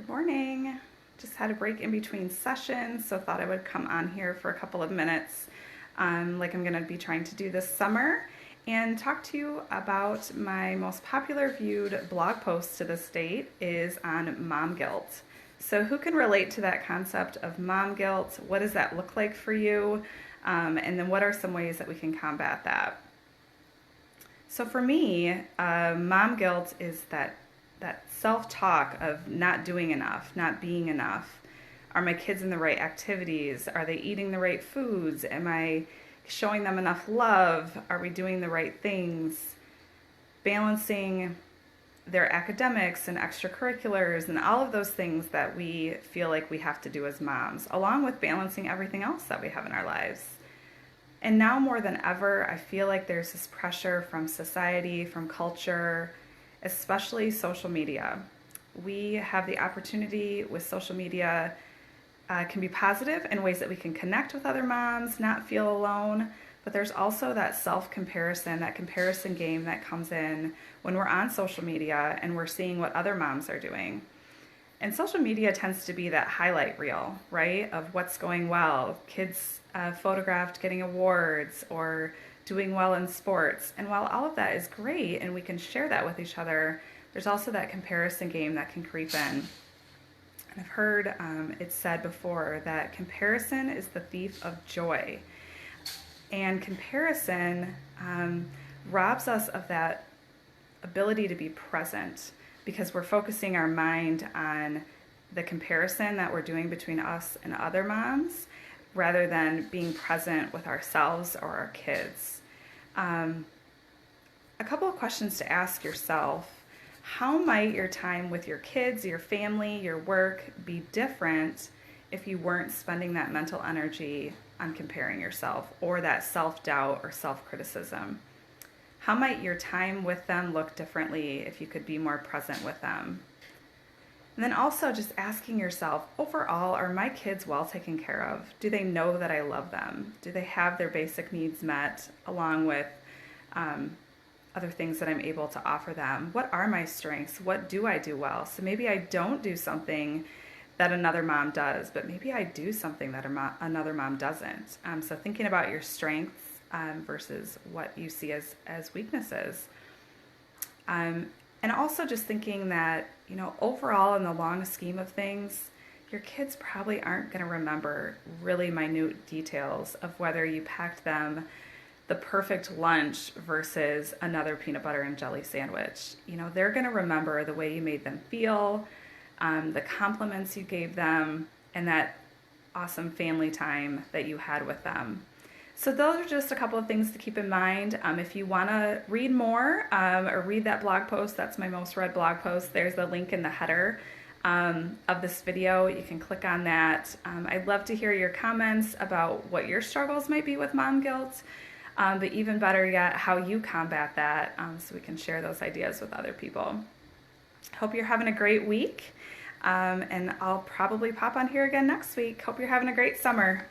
Good morning. Just had a break in between sessions, so thought I would come on here for a couple of minutes, like I'm going to be trying to do this summer, and talk to you about my most popular viewed blog post to this date is on mom guilt. So who can relate to that concept of mom guilt? What does that look like for you? And then what are some ways that we can combat that? So for me, mom guilt is that self-talk of not doing enough, not being enough. Are my kids in the right activities? Are they eating the right foods? Am I showing them enough love? Are we doing the right things? Balancing their academics and extracurriculars and all of those things that we feel like we have to do as moms, along with balancing everything else that we have in our lives. And now more than ever, I feel like there's this pressure from society, from culture, especially social media. We have the opportunity with social media, can be positive in ways that we can connect with other moms, not feel alone, but there's also that self-comparison, that comparison game that comes in when we're on social media and we're seeing what other moms are doing. And social media tends to be that highlight reel, right, of what's going well. Kids photographed getting awards or doing well in sports. And while all of that is great and we can share that with each other, there's also that comparison game that can creep in. And I've heard it said before that comparison is the thief of joy. And comparison robs us of that ability to be present because we're focusing our mind on the comparison that we're doing between us and other moms rather than being present with ourselves or our kids. A couple of questions to ask yourself. How might your time with your kids, your family, your work be different if you weren't spending that mental energy on comparing yourself or that self-doubt or self-criticism? How might your time with them look differently if you could be more present with them? And then also just asking yourself, overall, are my kids well taken care of? Do they know that I love them? Do they have their basic needs met along with other things that I'm able to offer them? What are my strengths? What do I do well? So maybe I don't do something that another mom does, but maybe I do something that another mom doesn't. So thinking about your strengths versus what you see as weaknesses. And also just thinking that, overall in the long scheme of things, your kids probably aren't going to remember really minute details of whether you packed them the perfect lunch versus another peanut butter and jelly sandwich. They're going to remember the way you made them feel, the compliments you gave them, and that awesome family time that you had with them. So those are just a couple of things to keep in mind. If you want to read more or read that blog post, that's my most read blog post. There's the link in the header of this video. You can click on that. I'd love to hear your comments about what your struggles might be with mom guilt, but even better yet, how you combat that so we can share those ideas with other people. Hope you're having a great week, and I'll probably pop on here again next week. Hope you're having a great summer.